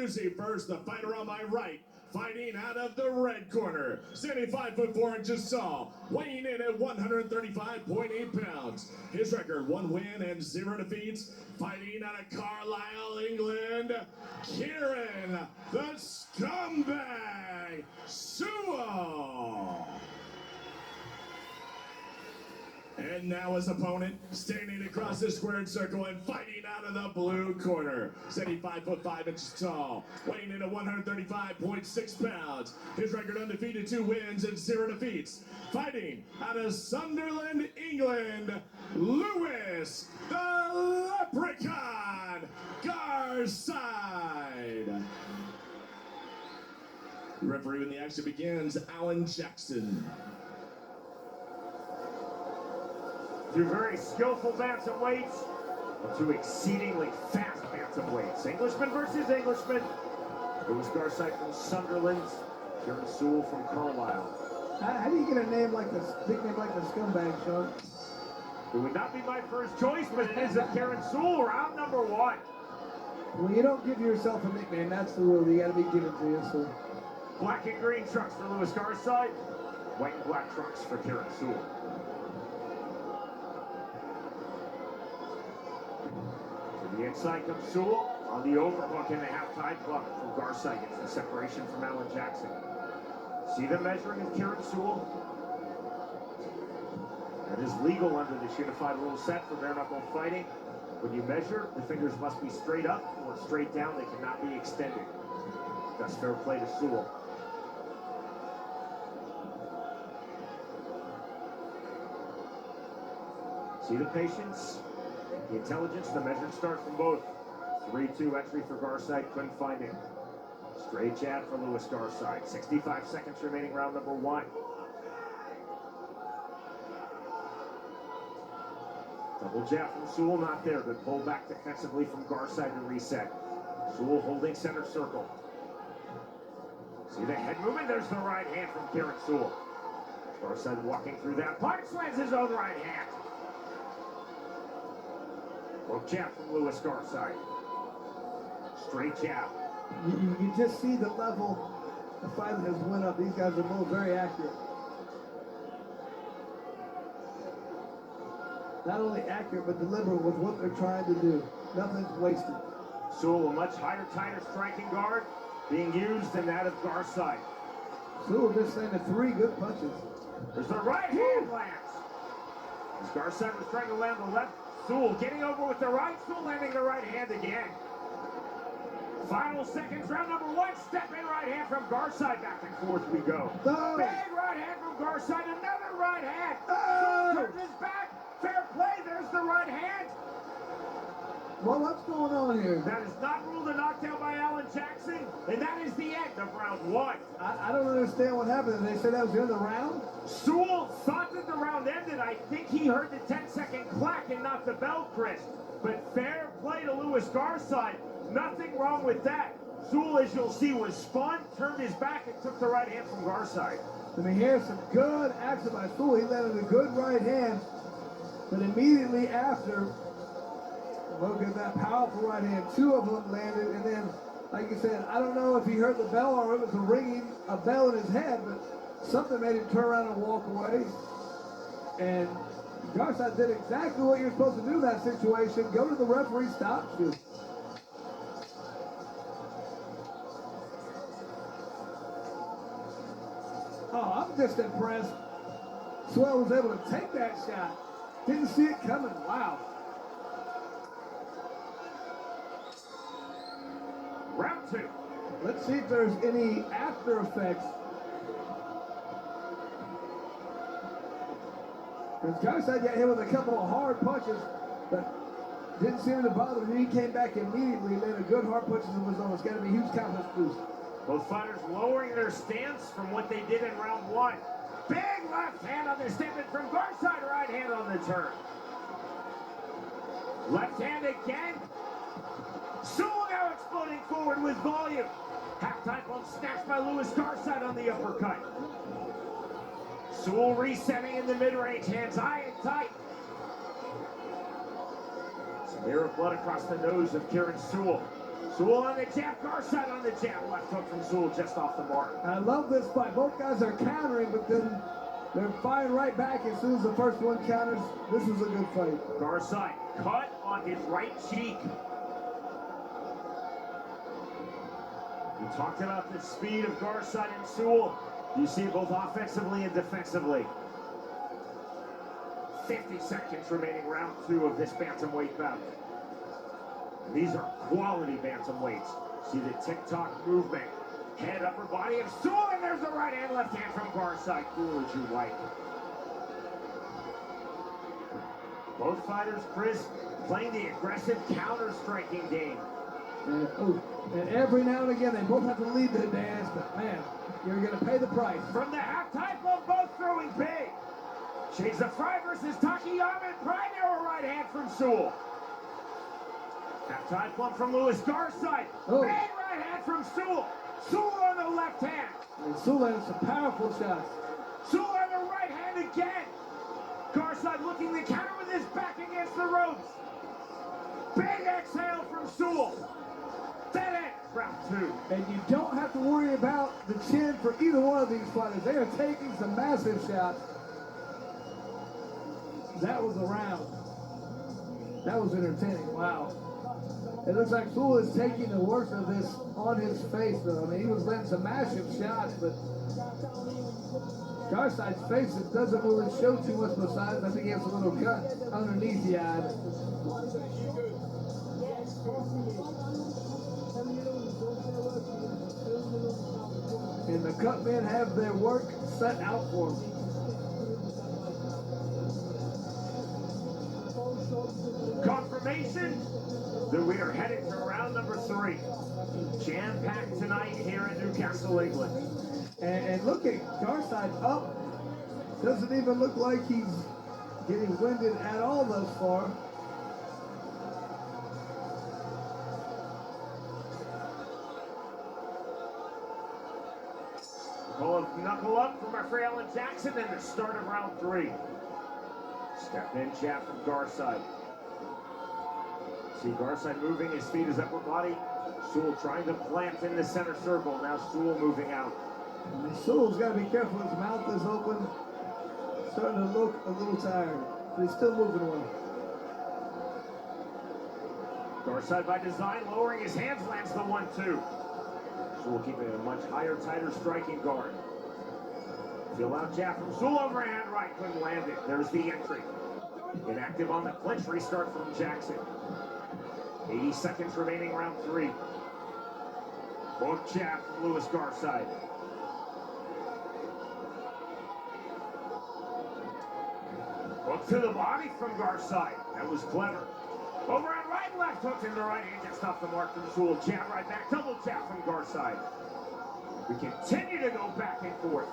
Introducing first, the fighter on my right, fighting out of the red corner, standing 5'4" tall, weighing in at 135.8 pounds. His record, 1 win and 0 defeats. Fighting out of Carlisle, England, Kieran, the Scumbag Sewell. And now his opponent, standing across the squared circle and fighting out of the blue corner. Standing 5'5" tall, weighing in at 135.6 pounds. His record undefeated, 2 wins and 0 defeats. Fighting out of Sunderland, England, Lewis, the Leprechaun, Garside. The referee when the action begins, Alan Jackson. Two very skillful bantamweights, and two exceedingly fast bantamweights. Englishman versus Englishman. Lewis Garside from Sunderland, Kieran Sewell from Carlisle. How do you get a name like this, nickname like the Scumbag, Sean? It would not be my first choice, but it is of Kieran Sewell, round number 1. Well, you don't give yourself a nickname. That's the rule. You got to be given to you. So. Black and green trunks for Lewis Garside, white and black trunks for Kieran Sewell. The inside comes Sewell on the overhook and a half-tide club from Garside. Gets the separation from Alan Jackson. See the measuring of Kieran Sewell? That is legal under this unified rule set for bare-knuckle fighting. When you measure, the fingers must be straight up or straight down. They cannot be extended. That's fair play to Sewell. See the patience? The intelligence, the measured start from both. 3-2 entry for Garside, couldn't find him. Straight jab for Lewis Garside. 65 seconds remaining, round number 1. Double jab from Sewell, not there. Good pull back defensively from Garside to reset. Sewell holding center circle. See the head movement? There's the right hand from Kieran Sewell. Garside walking through that punch, lands his own right hand. Hook jab from Lewis Garside. Straight jab. You just see the level the fighting has went up. These guys are both very accurate. Not only accurate, but deliberate with what they're trying to do. Nothing's wasted. Sewell, a much higher, tighter striking guard being used than that of Garside. Sewell just landed 3 good punches. There's the right hand lands. As Garside was trying to land the left, Sewell getting over with the right, Sewell landing the right hand again. Final seconds, round number 1, step in right hand from Garside, back and forth we go. No. Big right hand from Garside, another right hand. No. Sewell turns his back, fair play, there's the right hand. Well, what's going on here? That is not ruled a knockdown by Alan Jackson, and that is the end of round 1. I don't understand what happened. They said that was the end of the round? Sewell thought that the round ended. I think he heard the 10-second clack and knocked the bell, Chris. But fair play to Lewis Garside. Nothing wrong with that. Sewell, as you'll see, was spun, turned his back, and took the right hand from Garside. I mean, here's some good action by Sewell. He landed a good right hand, but immediately after, look at that powerful right hand. 2 of them landed, and then, like you said, I don't know if he heard the bell or it was a ringing a bell in his head, but something made him turn around and walk away. And Garside did exactly what you're supposed to do in that situation. Go to the referee, stop you. Oh, I'm just impressed. Sewell was able to take that shot. Didn't see it coming. Wow. Round 2. Let's see if there's any after effects. Because Garside got hit with a couple of hard punches, but didn't seem to bother him. He came back immediately, landed good hard punches and was on. It's got to be a huge confidence boost. Both fighters lowering their stance from what they did in round 1. Big left hand on the statement from Garside, right hand on the turn. Left hand again. Sewell now exploding forward with volume. Half-time bump snatched by Lewis Garside on the uppercut. Sewell resetting in the mid-range, hands high and tight. Smear of blood across the nose of Kieran Sewell. Sewell on the jab, Garside on the jab. Left hook from Sewell just off the mark. I love this fight. Both guys are countering, but then they're firing right back as soon as the first one counters. This is a good fight. Garside cut on his right cheek. We talked about the speed of Garside and Sewell. You see it both offensively and defensively. 50 seconds remaining, round 2 of this bantamweight bout. And these are quality bantamweights. See the tick-tock movement. Head, upper body of Sewell, and there's the right hand, left hand from Garside. Cool as you like. Both fighters, Chris, playing the aggressive counter-striking game. And every now and again, they both have to lead the dance, but man, you're going to pay the price. From the halftime club, both throwing big. Shades of Fry versus Takayama. Pride narrow right hand from Sewell. Halftime club from Lewis. Garside. Oh. Big right hand from Sewell. Sewell on the left hand. And Sewell has some powerful shots. Sewell on the right hand again. Garside looking to counter with his back against the ropes. Big exhale from Sewell. That ends round 2. And you don't have to worry about the chin for either one of these fighters. They are taking some massive shots. That was a round. That was entertaining. Wow. It looks like Sewell is taking the worst of this on his face, though. I mean, he was letting some massive shots, but Garside's face, it doesn't really show too much besides. I think he has a little cut underneath the eye. And the cut men have their work set out for them. Confirmation that we are headed to round number 3. Jam-packed tonight here in Newcastle, England. And look at Garside up. Doesn't even look like he's getting winded at all thus far. Call of knuckle up from our friend Alan Jackson and the start of round 3. Step in jab from Garside. See Garside moving his feet, his upper body. Sewell trying to plant in the center circle. Now Sewell moving out. And Sewell's got to be careful. His mouth is open. Starting to look a little tired. But he's still moving well. Garside by design, lowering his hands, lands the 1-2. Sewell keeping a much higher, tighter striking guard. Feel out jab from Sewell, overhand right, couldn't land it. There's the entry. Inactive on the clinch, restart from Jackson. 80 seconds remaining, round 3. Hook jab from Lewis Garside. Hook to the body from Garside. That was clever. Overhand right, left hook in the right hand, just off the mark from Sewell. Jab right back, double jab from Garside. We continue to go back and forth.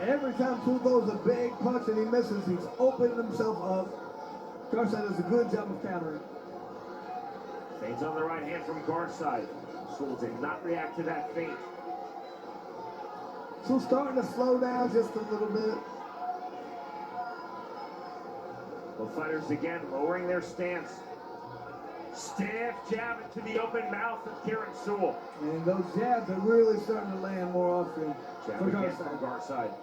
Every time Sewell throws a big punch and he misses, he's opening himself up. Garside does a good job of countering. Feints on the right hand from Garside. Sewell did not react to that feint. Sewell's starting to slow down just a little bit. Both fighters again lowering their stance. Stiff jab into the open mouth of Kieran Sewell. And those jabs are really starting to land more often Jab for again from Garside. Garside.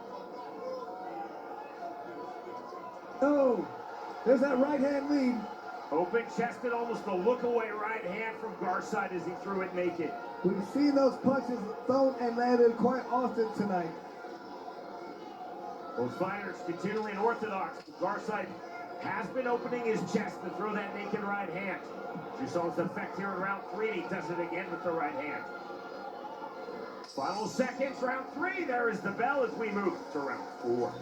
Oh, there's that right hand lead. Open chested, almost a look away right hand from Garside as he threw it naked. We've seen those punches thrown and landed quite often tonight. Both fighters continually unorthodox. Garside has been opening his chest to throw that naked right hand. You saw his effect here in round 3. He does it again with the right hand. Final seconds, round 3. There is the bell as we move to round 4.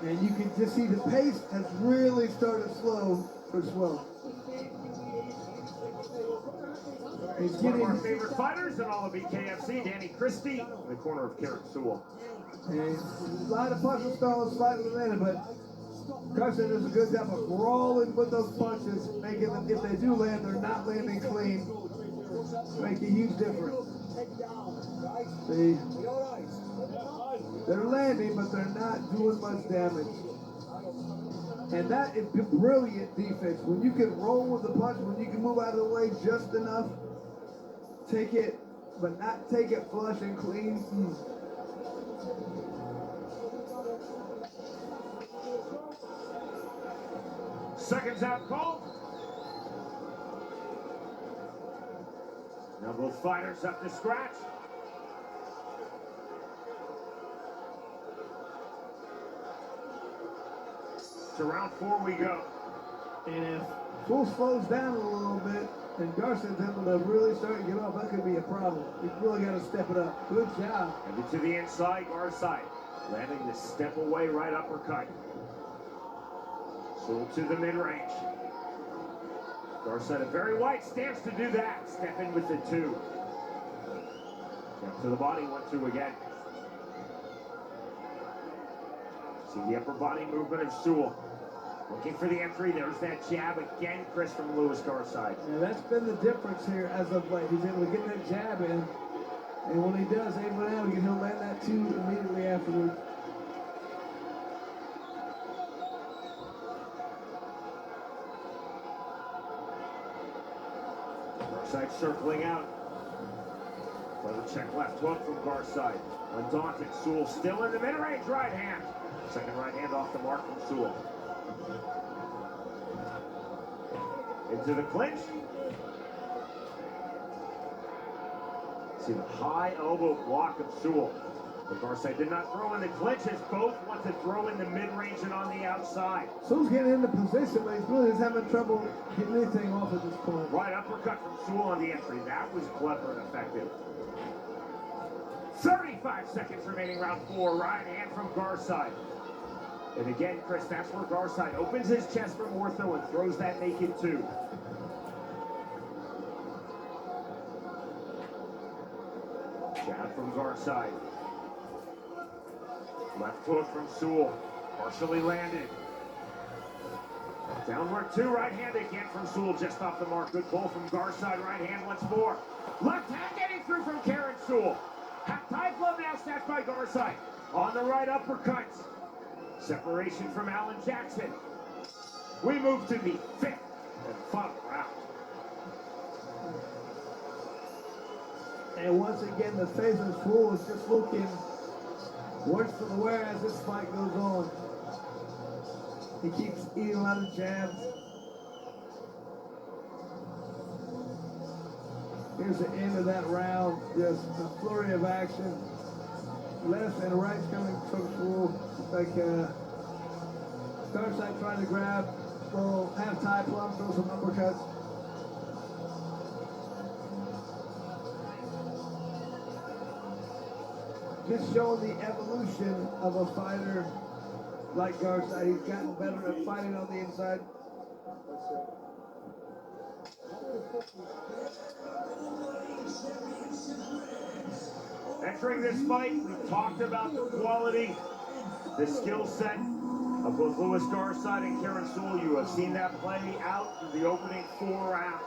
And you can just see the pace has really started slow for Swell. He's One of our getting favorite fighters in all of BKFC, Danny Christie, in the corner of Kieran Sewell. a lot of punches thrown, slightly landed, but Garside does a good job of rolling with those punches, making them, if they do land, they're not landing clean. Make a huge difference. See, they're landing, but they're not doing much damage. And that is brilliant defense. When you can roll with the punch, when you can move out of the way just enough, take it, but not take it flush and clean. Seconds out called. Now both fighters up to scratch. To round 4 we go. And if Sewell slows down a little bit and Garside's able to really start to get off, that could be a problem. He's really got to step it up. Good job. Maybe to the inside, Garside. Landing the step away right uppercut. Sewell to the mid-range. Garside, a very wide stance to do that. Step in with the 2. Jump to the body, 1-2 again. See the upper body movement of Sewell. Looking for the entry. There's that jab again, Chris, from Louis Garside. And that's been the difference here as of late. He's able to get that jab in. And when he does, he'll land that 2 immediately afterwards. Garside circling out. Another check left hook from Garside. Undaunted, Sewell still in the mid-range right hand. Second right hand off the mark from Sewell. Into the clinch. See the high elbow block of Sewell. But Garside did not throw in the clinch as both want to throw in the mid-range and on the outside. Sewell's getting into position, but he's really just having trouble getting anything off at this point. Right uppercut from Sewell on the entry. That was clever and effective. 35 seconds remaining, round 4. Right hand from Garside. And again, Chris, that's where Garside opens his chest from ortho and throws that naked 2. Jab from Garside. Left hook from Sewell. Partially landed. Downward 2, right hand again from Sewell, just off the mark. Good pull from Garside, right hand once more. Left hand getting through from Karen Sewell. Half-time glove now snatched by Garside. On the right uppercut. Separation from Alan Jackson. We move to the 5th and final round. And once again, the face of Sewell is just looking worse for the wear as this fight goes on. He keeps eating a lot of jabs. Here's the end of that round. Just a flurry of action. Left and right coming from Sewell. Like Garside trying to grab, well, have tie plum, throw some uppercuts. Just showing the evolution of a fighter like Garside. He's gotten better at fighting on the inside. Entering this fight, we've talked about the quality, the skill set of both Louis Garside and Karen Sewell. You have seen that play out through the opening 4 rounds.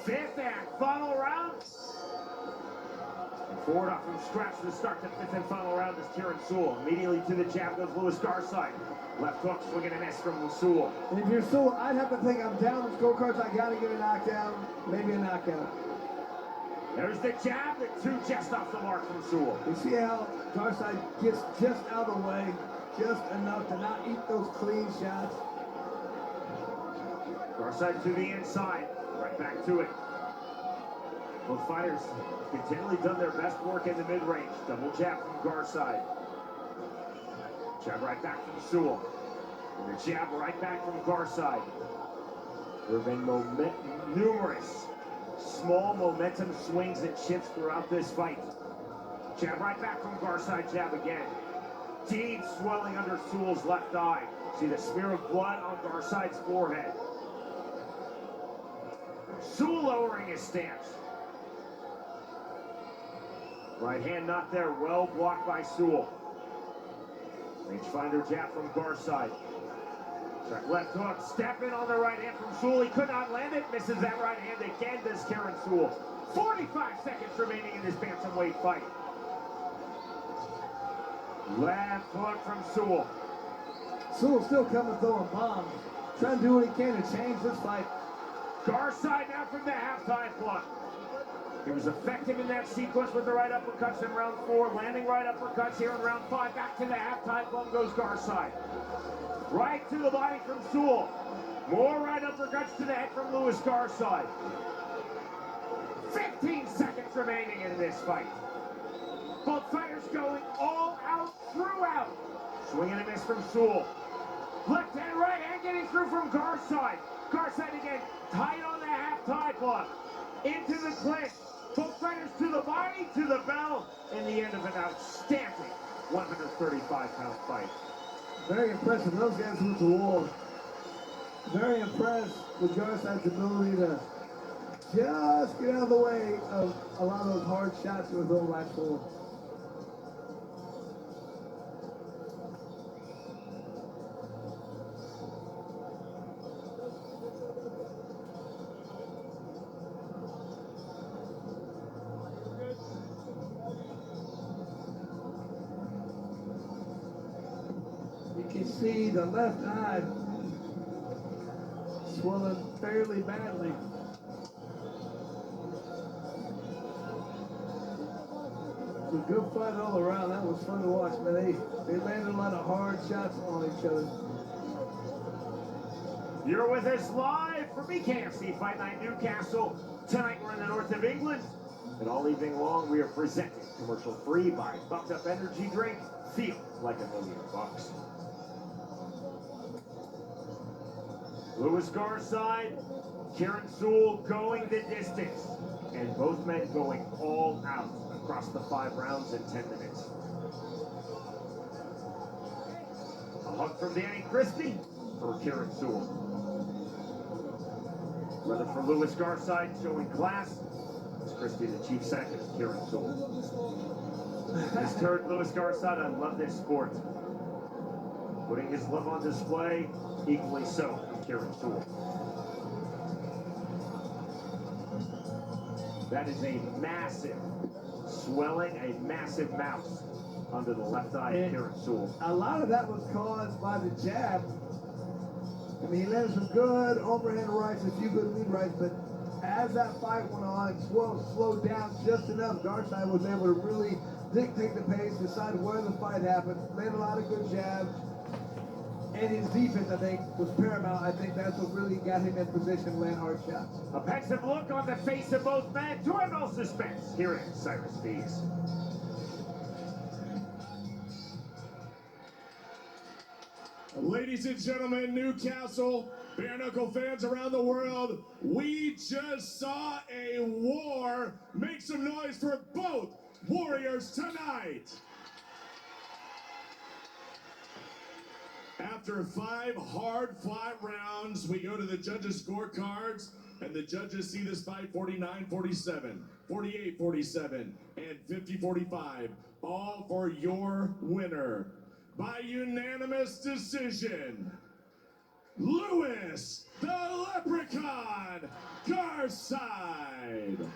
5th and final round. And forward off from scratch to start the 5th and final round is Karen Sewell. Immediately to the jab goes Louis Garside. Left hook swinging an S from Sewell. And if you're Sewell, I'd have to think I'm down the scorecards. I got to get a knockdown, maybe a knockout. There's the jab, the 2 just off the mark from Sewell. You see how Garside gets just out of the way, just enough to not eat those clean shots. Garside to the inside, right back to it. Both fighters continually done their best work in the mid-range. Double jab from Garside. Jab right back from Sewell. And the jab right back from Garside. There have been numerous small momentum swings and shifts throughout this fight. Jab right back from Garside, jab again. Deep swelling under Sewell's left eye. See the smear of blood on Garside's forehead. Sewell lowering his stance. Right hand not there, well blocked by Sewell. Rangefinder jab from Garside. Check left hook, step in on the right hand from Sewell. He could not land it, misses that right hand again, does Karen Sewell. 45 seconds remaining in this bantamweight fight. Left hook from Sewell. Sewell still coming throwing bombs. Trying to do what he can to change this fight. Garside now from the halftime block. He was effective in that sequence with the right uppercuts in round 4, landing right uppercuts here in round 5. Back to the halftime block goes Garside. Right to the body from Sewell. More right uppercuts to the head from Louis Garside. 15 seconds remaining in this fight. Both fighters going all out throughout. Swing and a miss from Sewell. Left hand, right hand getting through from Garside. Garside again, tight on the half-tie block. Into the clinch. Both fighters to the body, to the bell, in the end of an outstanding 135-pound fight. Very impressive. Those guys went to war. Very impressed with Garside's ability to just get out of the way of a lot of those hard shots with those right forward. You can see the left eye swelling fairly badly. It's a good fight all around. That was fun to watch, man. They landed a lot of hard shots on each other. You're with us live for BKFC Fight Night Newcastle. Tonight we're in the north of England. And all evening long we are presented commercial free by Bucked Up Energy Drink. Feel like $1,000,000. Louis Garside, Kieran Sewell going the distance. And both men going all out across the 5 rounds in 10 minutes. A hug from Danny Crispy for Kieran Sewell. Brother for Louis Garside showing class. It's Crispy, the chief second of Kieran Sewell. His third Louis Garside, I love this sport. Putting his love on display, equally so from Kieran Sewell. That is a massive swelling, a massive mouse under the left eye of Kieran Sewell. A lot of that was caused by the jab. I mean, he landed some good overhand rights, a few good lead rights, but as that fight went on, slowed down just enough. Garside was able to really dictate the pace, decide where the fight happened, landed a lot of good jabs. And his defense, I think, was paramount. I think that's what really got him in position to land hard shots. A pensive look on the face of both men. To end all suspense, here is Cyrus Fees. Ladies and gentlemen, Newcastle, bare knuckle fans around the world, we just saw a war. Make some noise for both warriors tonight. After 5 hard-fought rounds, we go to the judges' scorecards, and the judges see this fight 49-47, 48-47, and 50-45, all for your winner. By unanimous decision, Louis the Leprechaun Garside.